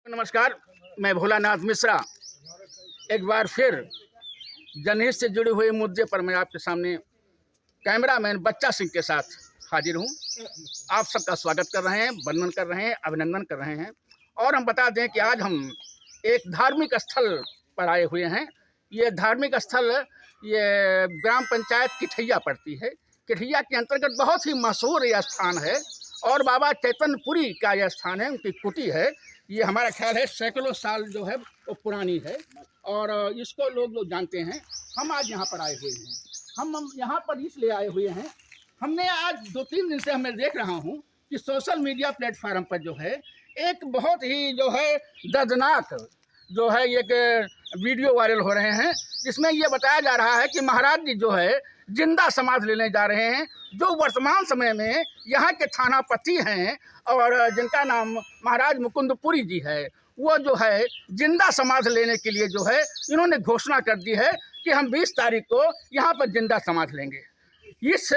नमस्कार, मैं भोलानाथ मिश्रा एक बार फिर जनहित से जुड़े हुए मुद्दे पर मैं आपके सामने कैमरामैन बच्चा सिंह के साथ हाजिर हूं। आप सबका स्वागत कर रहे हैं, वंदन कर रहे हैं, अभिनंदन कर रहे हैं। और हम बता दें कि आज हम एक धार्मिक स्थल पर आए हुए हैं। ये धार्मिक स्थल ये ग्राम पंचायत किठैया पड़ती है। किठैया के अंतर्गत बहुत ही मशहूर यह स्थान है और बाबा चैतन्यपुरी का यह स्थान है, उनकी कुटी है। ये हमारा ख्याल है सैकड़ों साल जो है वो पुरानी है और इसको लोग जानते हैं। हम आज यहाँ पर आए हुए हैं। हम यहाँ पर इसलिए आए हुए हैं, हमने आज 2-3 दिन से मैं देख रहा हूँ कि सोशल मीडिया प्लेटफार्म पर जो है एक बहुत ही जो है दर्दनाक जो है एक वीडियो वायरल हो रहे हैं, जिसमें ये बताया जा रहा है कि महाराज जी जो है जिंदा समाधि लेने जा रहे हैं, जो वर्तमान समय में यहाँ के थानापति हैं और जिनका नाम महाराज मुकुंदपुरी जी है। वो जो है जिंदा समाधि लेने के लिए जो है इन्होंने घोषणा कर दी है कि हम 20 तारीख को यहाँ पर जिंदा समाधि लेंगे। इस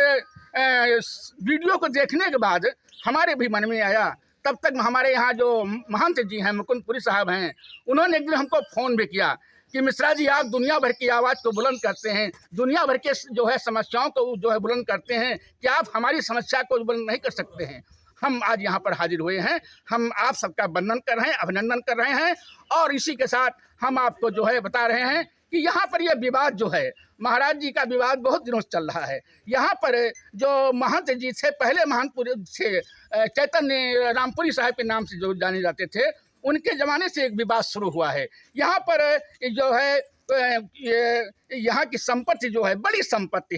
वीडियो को देखने के बाद हमारे भी मन में आया। तब तक हमारे यहाँ जो महंत जी हैं, मुकुंदपुरी साहब हैं, उन्होंने एक दिन हमको फ़ोन भी किया कि मिश्रा जी आप दुनिया भर की आवाज़ को बुलंद करते हैं, दुनिया भर के जो है समस्याओं को जो है बुलंद करते हैं, क्या आप हमारी समस्या को बुलंद नहीं कर सकते हैं। हम आज यहाँ पर हाजिर हुए हैं। हम आप सबका वंदन कर रहे हैं, अभिनंदन कर रहे हैं और इसी के साथ हम आपको जो है बता रहे हैं कि यहाँ पर यह विवाद जो है महाराज जी का विवाद बहुत दिनों से चल रहा है। यहाँ पर जो महंत जी थे, पहले महंतपुर से चैतन्य रामपुरी साहब के नाम से जो जाने जाते थे, उनके ज़माने से एक विवाद शुरू हुआ है। यहाँ पर जो है ये यहाँ की संपत्ति जो है बड़ी संपत्ति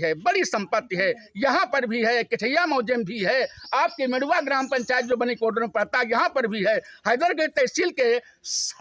है। यहाँ पर भी है, किठैया मौजे में भी है, आपके मेड़ुआ ग्राम पंचायत जो बनी कोडर में पड़ता है यहाँ पर भी है, हैदरगढ़ तहसील के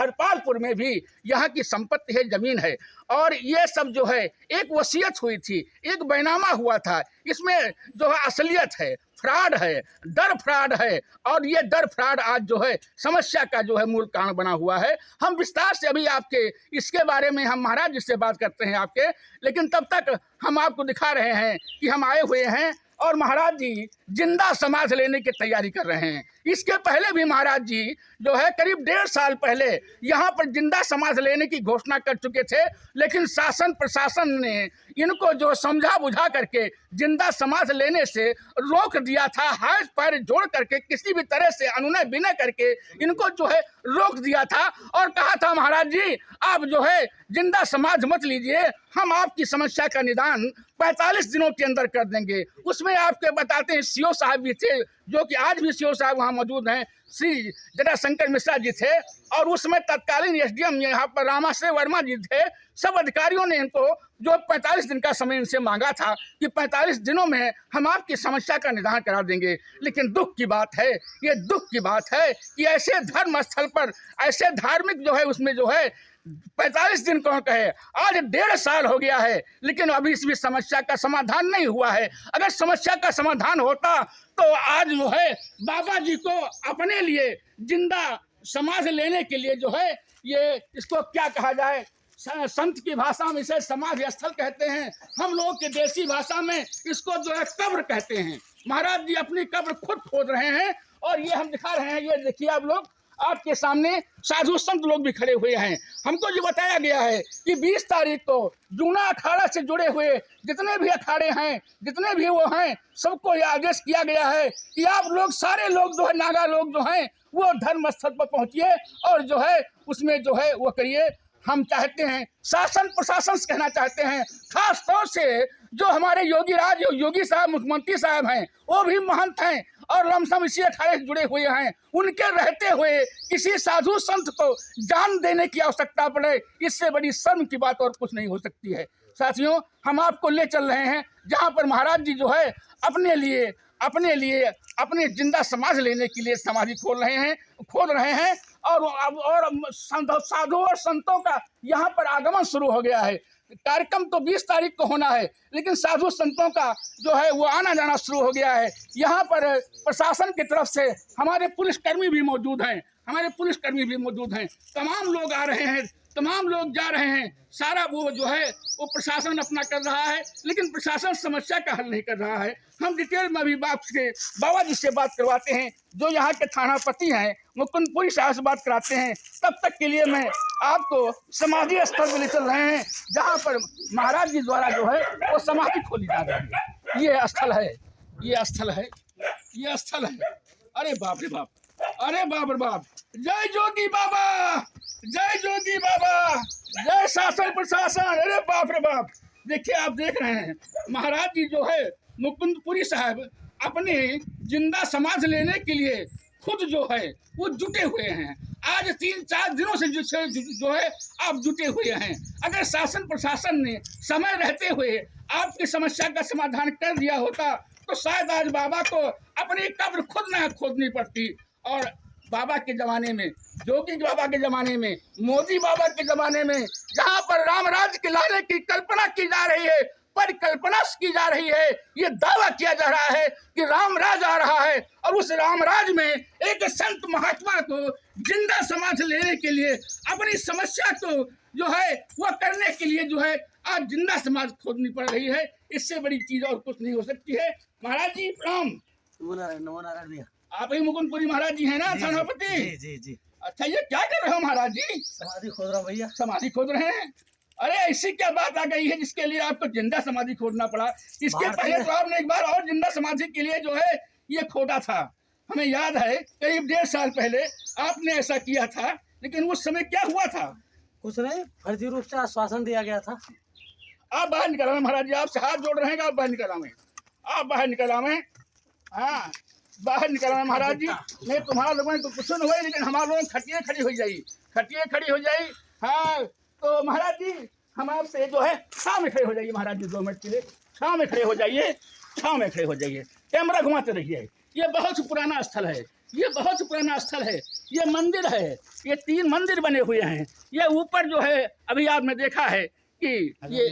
हरपालपुर में भी यहाँ की संपत्ति है, ज़मीन है। और ये सब जो है एक वसीयत हुई थी, एक बैनामा हुआ था, इसमें जो है असलियत है, फ्रॉड है, डर फ्रॉड है और ये डर फ्रॉड आज जो है समस्या का जो है मूल कारण बना हुआ है। हम विस्तार से अभी आपके इसके बारे में हम महाराज जी से बात करते हैं आपके, लेकिन तब तक हम आपको दिखा रहे हैं कि हम आए हुए हैं और महाराज जी जिंदा समाधि लेने की तैयारी कर रहे हैं। इसके पहले भी महाराज जी जो है करीब 1.5 साल पहले यहाँ पर जिंदा समाधि लेने की घोषणा कर चुके थे, लेकिन शासन प्रशासन ने इनको जो समझा बुझा करके जिंदा समाधि लेने से रोक दिया था। हाथ पैर जोड़ करके किसी भी तरह से अनुनय विनय करके इनको जो है रोक दिया था और कहा था महाराज जी आप जो है जिंदा समाधि मत लीजिए, हम आपकी समस्या का निदान 45 दिनों के अंदर कर देंगे। उसमें आपके बताते हैं सीओ साहब भी थे, जो कि आज भी सीओ साहब वहाँ मौजूद हैं, श्री जटाशंकर मिश्रा जी थे और उसमें तत्कालीन एसडीएम यहाँ पर रामाश्रय वर्मा जी थे। सब अधिकारियों ने इनको जो 45 दिन का समय इनसे मांगा था कि 45 दिनों में हम आपकी समस्या का निदान करा देंगे। लेकिन दुख की बात है, ये दुख की बात है कि ऐसे धर्म स्थल पर ऐसे धार्मिक जो है उसमें जो है 45 दिन कौन कहे, आज 1.5 साल हो गया है, लेकिन अभी इस भी समस्या का समाधान नहीं हुआ है। अगर समस्या का समाधान होता तो आज जो है बाबा जी को अपने लिए जिंदा समाधि लेने के लिए जो है ये इसको क्या कहा जाए, संत की भाषा में इसे समाधि स्थल कहते हैं, हम लोगों के देसी भाषा में इसको जो है कब्र कहते हैं। महाराज जी अपनी कब्र खुद खोद रहे हैं और ये हम दिखा रहे हैं। ये देखिए आप लोग, आपके सामने साधु संत लोग भी खड़े हुए हैं। हमको ये बताया गया है कि 20 तारीख को जूना अखाड़ा से जुड़े हुए जितने भी अखाड़े हैं, जितने भी वो हैं, सबको ये आदेश किया गया है कि आप लोग सारे लोग जो है नागा लोग जो हैं वो धर्म स्थल पर पहुंचिए और जो है उसमें जो है वो करिए। हम चाहते हैं, शासन प्रशासन से कहना चाहते हैं, खास तौर से जो हमारे योगी साहब मुख्यमंत्री साहब हैं, वो भी महंत हैं और लमसम इसी अखाड़े से जुड़े हुए हैं। उनके रहते हुए किसी साधु संत को जान देने की आवश्यकता पड़े, इससे बड़ी शर्म की बात और कुछ नहीं हो सकती है। साथियों, हम आपको ले चल रहे हैं जहां पर महाराज जी जो है अपने लिए अपने जिंदा समाधि लेने के लिए समाधि खोद रहे हैं और साधु और संतों का यहाँ पर आगमन शुरू हो गया है। कार्यक्रम तो 20 तारीख को होना है, लेकिन साधु संतों का जो है वो आना जाना शुरू हो गया है। यहाँ पर प्रशासन की तरफ से हमारे पुलिसकर्मी भी मौजूद हैं, तमाम लोग आ रहे हैं तमाम लोग जा रहे हैं, सारा वो जो है वो प्रशासन अपना कर रहा है, लेकिन प्रशासन समस्या का हल नहीं कर रहा है। हम डिटेल में अभी बाबा जी से बात करवाते हैं, जो यहाँ के थानापति हैं, मुकुंदपुरी साहब से बात कराते हैं। तब तक के लिए मैं आपको समाधि स्थल पर ले चल रहे हैं, जहाँ पर महाराज जी द्वारा जो है वो समाधि खोली जा रही है। ये स्थल है, ये स्थल है, ये स्थल है। अरे बाप रे बाप, अरे बाप रे बाप। जय जोगी बाबा, जय जोगी बाबा, जय शासन प्रशासन। अरे बाप रे बाप, देखिए आप देख रहे हैं महाराज जी जो है मुकुंदपुरी साहब अपने जिंदा समाज लेने के लिए खुद जो है वो जुटे हुए हैं। आज 3-4 दिनों से जो है आप जुटे हुए हैं। अगर शासन प्रशासन ने समय रहते हुए आपकी समस्या का समाधान कर दिया होता तो शायद आज बाबा को अपनी कब्र खुद न खोदनी पड़ती। और बाबा के ज़माने में, जोगी बाबा के ज़माने में, मोदी बाबा के ज़माने में, जहाँ पर राम राज्य के लाने की कल्पना की जा रही है, परिकल्पना की जा रही है, ये दावा किया जा रहा है कि राम राज आ रहा है, और उस राम राज में एक संत महात्मा को जिंदा समाज लेने के लिए, अपनी समस्या को जो है वह करने के लिए जो है आज जिंदा समाज खोदनी पड़ रही है। इससे बड़ी चीज और कुछ नहीं हो सकती है। महाराज जी प्रणाम। नारायण भैया, आप ही मुकुंदपुरी महाराज जी हैं ना, थानापति? जी जी जी। अच्छा, ये क्या कर रहे हो महाराज जी? समाधि खोद रहा हूँ भैया। समाधि खोद रहे हैं? अरे ऐसी क्या बात आ गई है जिसके लिए आपको जिंदा समाधि खोदना पड़ा? इसके पहले तो आपने एक बार और जिंदा समाधि के लिए जो है ये खोदा था। हमें याद है करीब 1.5 साल पहले आपने ऐसा किया था, लेकिन उस समय क्या हुआ था? कुछ नहीं, फर्जी रूप से आश्वासन दिया गया था। आप बाहर निकल आए महाराज जी, आपसे हाथ जोड़ रहे हैं, आप बाहर निकल आए, आप बाहर निकल आए। हाँ, बाहर निकल आए महाराज जी। नहीं तुम्हारा लोगों को कुछ नहीं हुआ, लेकिन हमारे लोग खटिए खड़ी हो जाई, खटिए खड़ी हो जाई। हाँ, तो महाराज जी हम आपसे जो है छाँव में खड़े हो जाइए महाराज जी, 2 मिनट के लिए छाँव में खड़े हो जाइए, छाँव में खड़े हो जाइए। कैमरा घुमाते रहिए। ये बहुत पुराना स्थल है, ये बहुत पुराना स्थल है। ये मंदिर है, ये 3 मंदिर बने हुए हैं। ये ऊपर जो है अभी आपने देखा है कि ये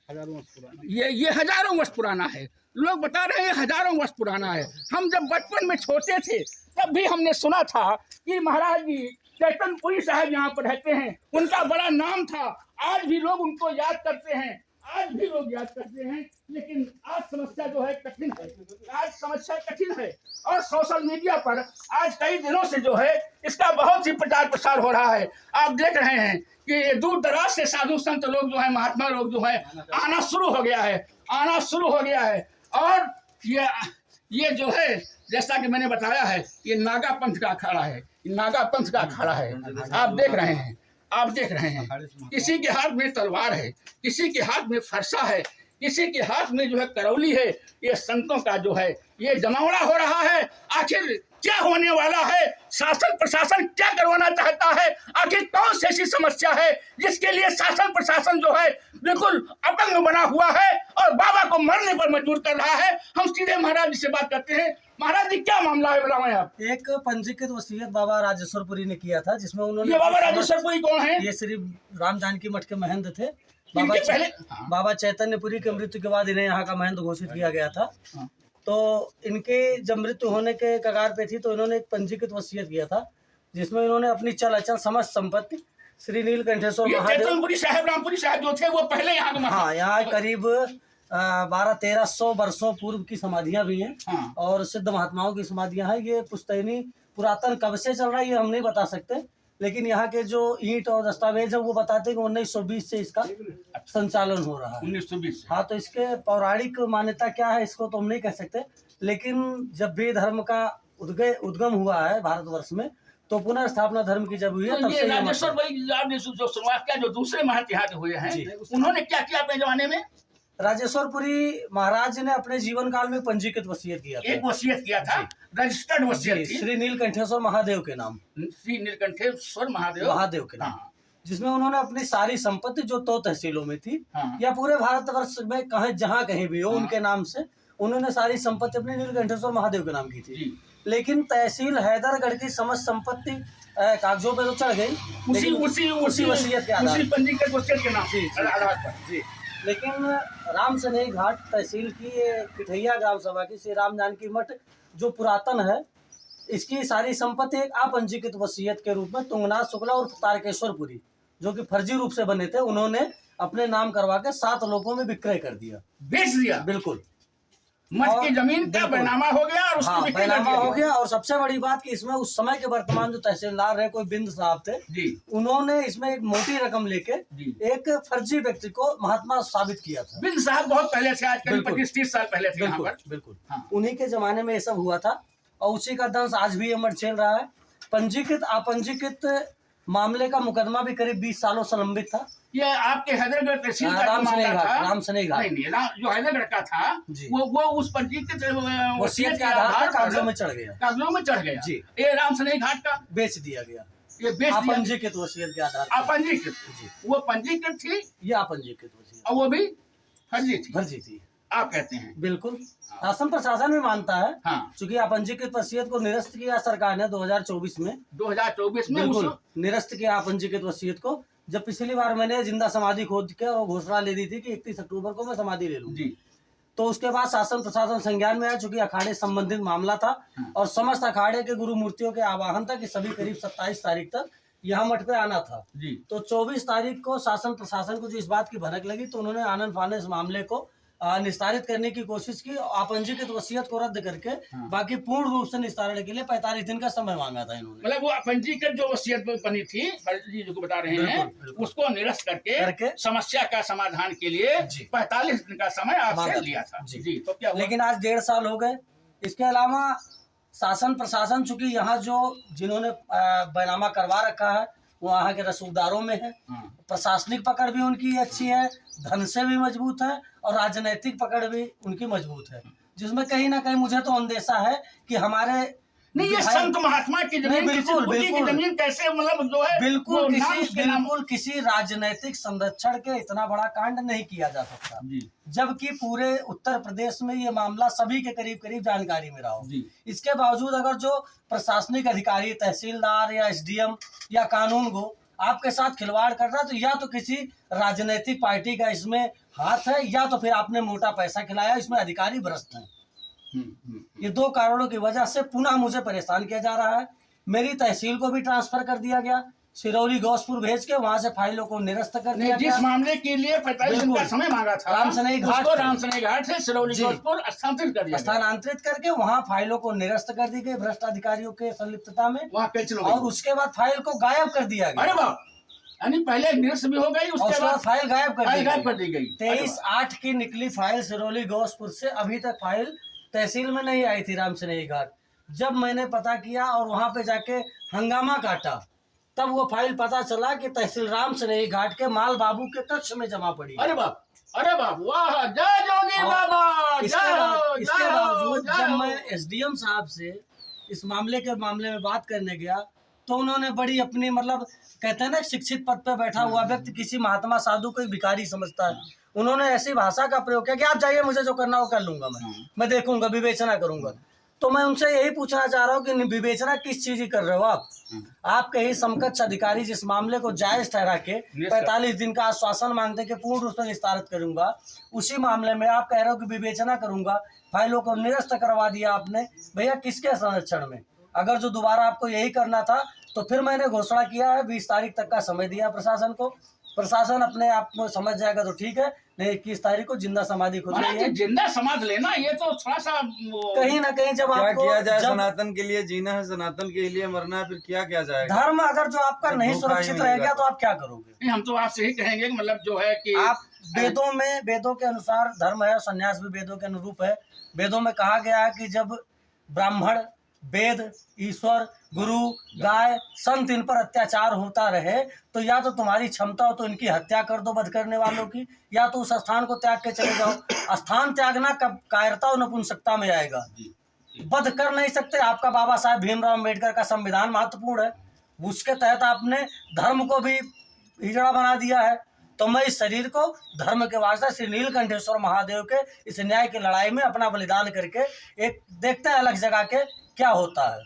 हजारों वर्ष पुराना है। लोग बता रहे हैं हजारों वर्ष पुराना है। हम जब बचपन में छोटे थे तब भी हमने सुना था कि महाराज जी चैतनपुरी साहब यहाँ पर रहते हैं, उनका बड़ा नाम था। आज भी लोग उनको याद करते हैं, आज भी लोग याद करते हैं। लेकिन आज समस्या जो है कठिन है, आज समस्या कठिन है। और सोशल मीडिया पर आज कई दिनों से जो है इसका बहुत ही प्रचार प्रसार हो रहा है। आप देख रहे हैं कि दूर दराज से साधु संत लोग जो है, महात्मा लोग जो है आना शुरू हो गया है, आना शुरू हो गया है। और ये जो है जैसा कि मैंने बताया है, ये नागा पंथ का अखाड़ा है, नागा पंथ का अखाड़ा है। आप देख रहे हैं, आप देख रहे हैं किसी के हाथ में तलवार है, किसी के हाथ में फरसा है, किसी के हाथ में जो है करौली है। ये संतों का जो है ये जमावड़ा हो रहा है। आखिर क्या होने वाला है? शासन प्रशासन क्या करवाना चाहता है? आखिर कौन सी ऐसी समस्या है जिसके लिए शासन प्रशासन जो है बिल्कुल अपंग बना हुआ है और बाबा को मरने पर मजबूर कर रहा है? हम सीधे महाराज जी से बात करते हैं। महाराज जी क्या मामला है, बताएं आप। एक पंजीकृत वसीयत बाबा राजेश्वरपुरी ने किया था, जिसमें उन्होंने, ये बाबा राजेश्वरपुरी कौन है? ये श्री राम जानकी मठ के महंत थे। पहले बाबा चैतन्यपुरी के मृत्यु के बाद इन्हें यहाँ का महंत घोषित किया गया था। तो इनके जब मृत्यु होने के कगार पे थी तो इन्होंने एक पंजीकृत वसीयत किया था, जिसमें इन्होंने अपनी चल अचल समस्त संपत्ति श्री नीलकंठेश्वर महादेव साहब, रामपुरी साहब जो थे वो पहले यहाँ के, हाँ, यहाँ करीब 1200-1300 वर्षों पूर्व की समाधियां भी हैं। हाँ। और सिद्ध महात्माओं की समाधियां हैं। ये पुश्तैनी पुरातन कब से चल रहा है ये हम नहीं बता सकते, लेकिन यहाँ के जो ईंट और दस्तावेज है वो बताते हैं कि 1920 से इसका संचालन हो रहा है। 1920। हाँ, तो इसके पौराणिक मान्यता क्या है इसको तो हम नहीं कह सकते, लेकिन जब भी धर्म का उद्गम हुआ है भारतवर्ष में, तो पुनर्स्थापना धर्म की जब हुई है, तो तब ये से राजेश्वर भाई आपने जो शुरुआत किया, जो दूसरे महंत यहाँ के हुए हैं, उन्होंने क्या किया अपने जमाने में? राजेश्वरपुरी महाराज ने अपने जीवन काल में पंजीकृत वसीयत किया था। एक वसीयत किया था, रजिस्टर्ड वसीयत थी, श्री नीलकंठेश्वर महादेव के नाम, श्री नीलकंठेश्वर महादेव के नाम, जिसमें उन्होंने अपनी सारी संपत्ति जो 2 तहसीलों में थी, या पूरे भारतवर्ष में कहीं जहाँ कहीं भी हो, उनके नाम से उन्होंने सारी संपत्ति अपने नीलकंठेश्वर महादेव के नाम की थी। लेकिन तहसील हैदरगढ़ की समस्त संपत्ति कागजों पे तो चढ़ गई, उसी वसीयत के आधार, पंजीकृत वसीयत के नाम जी। लेकिन राम सनेही घाट तहसील की पिठैया ग्राम सभा की श्री राम जानकी मठ जो पुरातन है, इसकी सारी संपत्ति एक अपंजीकृत वसीयत के रूप में तुंगनाथ शुक्ला और तारकेश्वरपुरी जो कि फर्जी रूप से बने थे, उन्होंने अपने नाम करवा के 7 लोगों में विक्रय कर दिया, बेच दिया। बिल्कुल। मठ की जमीन का बैनामा हो गया और उसकी बिक्री कर बैनामा दिया हो गया। और सबसे बड़ी बात कि इसमें उस समय के वर्तमान जो तहसीलदार रहे, कोई बिंद साहब थे जी, उन्होंने इसमें एक मोटी रकम लेके जी। एक फर्जी व्यक्ति को महात्मा साबित किया था। बिंद साहब बहुत पहले से, आज करीब बिल्कुल। 25-30 साल पहले थे यहाँ बिल्कुल पर। बिल्कुल। हाँ। उन्हीं के जमाने में ये सब हुआ था और उसी का दंश आज भी अमर चल रहा है। पंजीकृत अपंजीकृत मामले का मुकदमा भी करीब 20 सालों से लंबित था। ये आपके हैदरगढ़ तहसील का जो मामला था, राम सनेही घाट, जो हैदरगढ़ का था, जी। वो उस पंजीकृत वसीयत के आधार पर कागजों में चढ़ गया, कागजों में चढ़ गया जी। ये राम सनेही घाट का बेच दिया गया, ये बेच दिया। अपंजीकृत वसीयत के आधार पर। अपंजीकृत, जी। वो पंजीकृत थी ये अपंजीकृत वसीयत और वो भी फर्जी थी, फर्जी थी, आप कहते हैं। बिल्कुल। शासन प्रशासन भी मानता है, हाँ। चूंकि अपंजीकृत वसीयत को निरस्त किया सरकार ने 2024 में, 2024 में बिल्कुल निरस्त किया अपंजीकृत वसीयत को। जब पिछली बार मैंने जिंदा समाधि खोद के और घोषणा ले दी थी कि 31 अक्टूबर को मैं समाधि ले लूँ, जी, तो उसके बाद शासन प्रशासन संज्ञान में आया, चूंकि अखाड़े संबंधित मामला था और समस्त अखाड़े के गुरु मूर्तियों के आवाहन था कि सभी करीब 27 तारीख तक यहाँ मठ पे आना था। जी। तो 24 तारीख को शासन प्रशासन को जो इस बात की भनक लगी तो उन्होंने आनन फानन इस मामले को निस्तारित करने की कोशिश की। अपंजीकृत वसीयत को रद्द करके बाकी पूर्ण रूप से निस्तारण के लिए 45 दिन का समय मांगा था इन्होंने। मतलब वो अपंजीकृत जो वसीयत बनी थी, जी जो बता रहे हैं, उसको निरस्त करके समस्या का समाधान के लिए 45 दिन का समय आपसे लिया था। जी, तो क्या हुआ? लेकिन आज 1.5 साल हो गए। इसके अलावा शासन प्रशासन, चूंकि यहाँ जो जिन्होंने बैनामा करवा रखा है वो वहाँ के रसूखदारों में है, प्रशासनिक पकड़ भी उनकी अच्छी है, धन से भी मजबूत है और राजनीतिक पकड़ भी उनकी मजबूत है, जिसमें कहीं ना कहीं मुझे तो अंदेशा है कि हमारे नहीं, ये संत महात्मा की जमीन, बिल्कुल बिल्कुल जमीन कैसे मतलब जो है बिल्कुल किसी राजनीतिक संरक्षण के इतना बड़ा कांड नहीं किया जा सकता, जबकि पूरे उत्तर प्रदेश में ये मामला सभी के करीब करीब जानकारी में रहा हो। इसके बावजूद अगर जो प्रशासनिक अधिकारी, तहसीलदार या एसडीएम या कानून गो आपके साथ खिलवाड़ कर रहा है, तो या तो किसी राजनीतिक पार्टी का इसमें हाथ है या तो फिर आपने मोटा पैसा खिलाया, इसमें अधिकारी भ्रष्ट हैं। ये 2 कारणों की वजह से पुनः मुझे परेशान किया जा रहा है। मेरी तहसील को भी ट्रांसफर कर दिया गया, सिरौली गौसपुर भेज के वहां से फाइलों को निरस्त कर दिया गया। जिस मामले के लिए 45 दिन का समय मांगा था, राम सनेही घाट से सिरौली गौसपुर स्थानांतरित करके वहाँ फाइलों को निरस्त कर दी गई भ्रष्ट अधिकारियों के संलिप्तता में, और उसके बाद फाइल को गायब कर दिया गया। अरे वाह, यानी पहले निरस्त भी हो गई, उसके बाद फाइल गायब कर दी गई। 23/8 की निकली फाइल सिरौली गौसपुर से, अभी तक फाइल तहसील में नहीं आई थी राम सनेही घाट। जब मैंने पता किया और वहां पे जाके हंगामा काटा, तब वो फाइल पता चला कि तहसील राम सनेही घाट के माल बाबू के कक्ष में जमा पड़ी। अरे बाप, अरे बाप, वाह, जय जोगी बाबा। इसके बावजूद जब मैं एसडीएम साहब से इस मामले में बात करने गया तो उन्होंने बड़ी अपनी, मतलब कहते हैं ना, शिक्षित पद पे बैठा हुआ व्यक्ति किसी महात्मा साधु को भिखारी समझता है, उन्होंने ऐसी भाषा का प्रयोग किया कि आप जाइए, मुझे जो करना हो कर लूंगा, मैं देखूंगा, विवेचना करूंगा। तो मैं उनसे यही पूछना चाह रहा हूँ कि विवेचना किस चीज की कर रहे हो आप? आपके ही समकक्ष अधिकारी जिस मामले को जायज ठहरा के 45 दिन का आश्वासन मांगते कि पूर्ण रूप से निस्तारित करूंगा, उसी मामले में आप कह रहे हो कि विवेचना करूंगा, फाइलों को निरस्त करवा दिया आपने। भैया किसके संरक्षण में? अगर जो दोबारा आपको यही करना था तो फिर मैंने घोषणा किया है 20 तारीख तक का समय दिया प्रशासन को। प्रशासन अपने आप को समझ जाएगा तो ठीक है, नहीं 21 तारीख को जिंदा समाधि खुद रही है। जिंदा समाधि लेना ये तो थोड़ा सा कहीं ना कहीं जब क्या किया जाए, सनातन के लिए जीना है, सनातन के लिए मरना है, फिर क्या किया जाएगा? धर्म अगर जो आपका नहीं सुरक्षित रहेगा तो आप क्या करोगे? हम तो आपसे ही कहेंगे कि मतलब जो है कि आप वेदों के अनुसार धर्म है, संन्यास भी वेदों के अनुरूप है। वेदों में कहा गया है कि जब ब्राह्मण, वेद, ईश्वर, गुरु, गाय, संत इन पर अत्याचार होता रहे तो या तो तुम्हारी क्षमता हो तो इनकी हत्या कर दो, वध करने वालों की, या तो उस स्थान को त्याग के चले जाओ। स्थान त्यागना कब कायरता और नपुंसकता में आएगा? वध कर नहीं सकते। आपका बाबा साहब भीमराव अम्बेडकर का संविधान महत्वपूर्ण है, उसके तहत आपने धर्म को भी हिजड़ा बना दिया है। तो मैं इस शरीर को धर्म के वास्ते श्री नीलकंठेश्वर महादेव के इस न्याय की लड़ाई में अपना बलिदान करके एक देखते हैं अलग जगह के क्या होता है।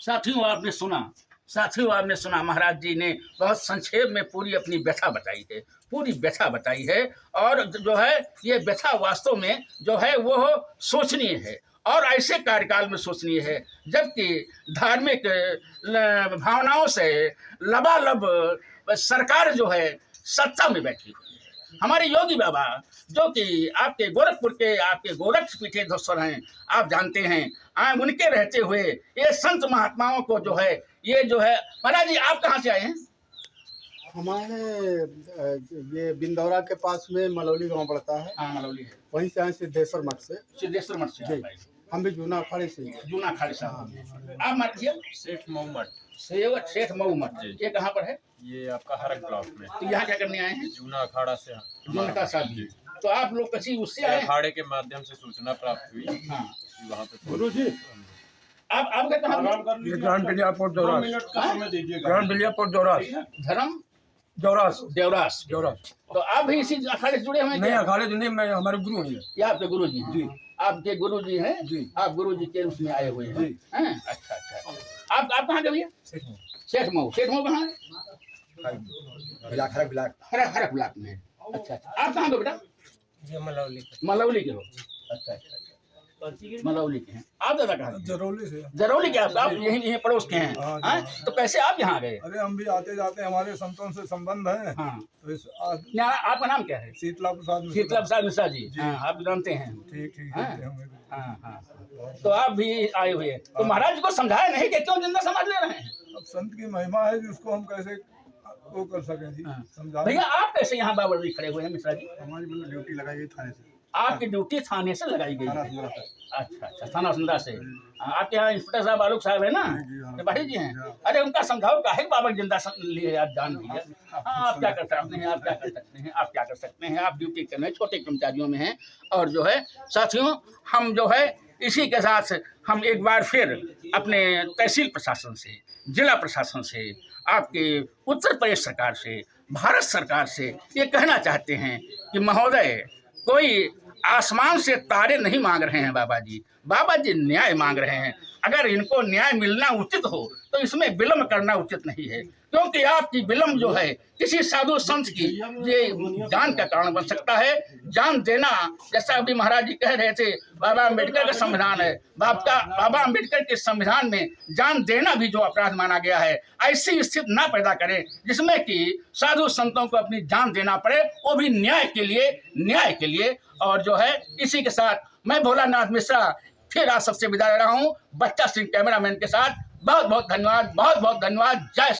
साथियों आपने सुना महाराज जी ने बहुत संक्षेप में पूरी अपनी व्यथा बताई है, और जो है ये व्यथा वास्तव में जो है वो सोचनीय है और ऐसे कार्यकाल में सोचनीय है जबकि धार्मिक भावनाओं से लबालब सरकार जो है सत्ता में बैठी हुई है। हमारे योगी बाबा जो कि आपके गोरखपुर के आपके गोरक्ष पीठेश्वर हैं, आप जानते हैं, उनके रहते हुए ये संत महात्माओं को जो है ये जो है। महाराज जी आप कहाँ से आए हैं? हमारे ये बिंदौरा के पास में मलौली गांव पड़ता है। हाँ मलौली है। वहीं से आए सिद्धेश्वर मठ से। सिद्धेश्वर मठ से जी, हम भी जूना अखाड़े से ही हैं। जूना अखाड़े साहब। आप मानिए सेठ मोहम्मद, सेठ मऊ मठ, ये कहाँ पर है? ये आपका हरक ब्लॉक में। तो यहाँ क्या करने आए हैं? जूना अखाड़ा से। जूना का साहब जी, तो आप लोग किसी उससे आए हैं? अखाड़े के माध्यम से सूचना प्राप्त हुई। हाँ वहाँ पे गुरु जी आप कहाँ? ग्रांड बिलियापुर दौरास। ग्रांड बिलियापुर दौरास। धर्म दौरास। देवरास। दौरास। तो आप भी इसी अखाड़े से जुड़े हुए हैं नहीं क्या? अखाड़े तो नहीं, मैं हमारे गुरु हैं। ये आपके गुरु जी हैं? जी। आपके गुरु जी हैं? जी। आप गुरु जी के उसमें आए हुए हैं? जी। हैं? अच्छा अच्छा। आप कहाँ के भैया? सेठ मऊ। सेठ मऊ कहाँ है? हरक ब्लॉक। हरक ब्लॉक में। अच्छा अच्छा। आप कहाँ के बेटा? मलौली के हो? अच्छा अच्छा। मलौली के हैं आप? दादा कहाँ के? जरौली से। जरौली के आप यही पड़ोस के हैं? हाँ, हाँ? तो कैसे आप यहाँ गए? अरे हम भी आते जाते हमारे संतों से संबंध है। हाँ। तो इस आपका नाम क्या है? शीतला प्रसाद। शीतला प्रसाद मिश्रा जी। हाँ आप जानते हैं। ठीक ठीक। हाँ हाँ। तो आप भी आए हुए हैं, तो महाराज जी को समझाया नहीं कि क्यों जिंदा समाज ले रहे हैं? अब संत की महिमा है जिसको हम कैसे वो कर सकें जी। समझा। भैया आप कैसे यहाँ बाबरदी खड़े हुए हैं मिश्रा जी? हमारी मतलब ड्यूटी लगाई गई थाने से। आपकी ड्यूटी थाने से लगाई गई है? अच्छा अच्छा, थाना सुंदरा से। आपके यहाँ इंस्पेक्टर साहब आलोक साहब है ना, त्रिपाठी जी हैं? अरे उनका समझाओ काहे बाबा जिंदा लिए यार जान भैया। हाँ आप क्या कर सकते हैं, आप क्या कर सकते हैं, आप क्या कर सकते हैं, आप ड्यूटी कर रहे हैं, छोटे कर्मचारियों में हैं। और जो है साथियों, हम जो है इसी के साथ हम एक बार फिर अपने तहसील प्रशासन से, जिला प्रशासन से, आपके उत्तर प्रदेश सरकार से, भारत सरकार से ये कहना चाहते हैं कि महोदय कोई आसमान से तारे नहीं मांग रहे हैं बाबा जी न्याय मांग रहे हैं। अगर इनको न्याय मिलना उचित हो तो इसमें विलम्ब करना उचित नहीं है, क्योंकि आपकी विलम्ब जो है किसी साधु संत की ये जान का कारण बन सकता है। जान देना, जैसा अभी महाराज जी कह रहे थे, बाबा अम्बेडकर का संविधान है, बाबा अम्बेडकर के संविधान में जान देना भी जो अपराध माना गया है, ऐसी स्थिति ना पैदा करें जिसमें कि साधु संतों को अपनी जान देना पड़े, वो भी न्याय के लिए। और जो है इसी के साथ मैं भोलानाथ मिश्रा फिर आप सबसे विदा ले रहा हूँ, बच्चा सिंह कैमरामैन के साथ। बहुत बहुत धन्यवाद, बहुत बहुत धन्यवाद। जय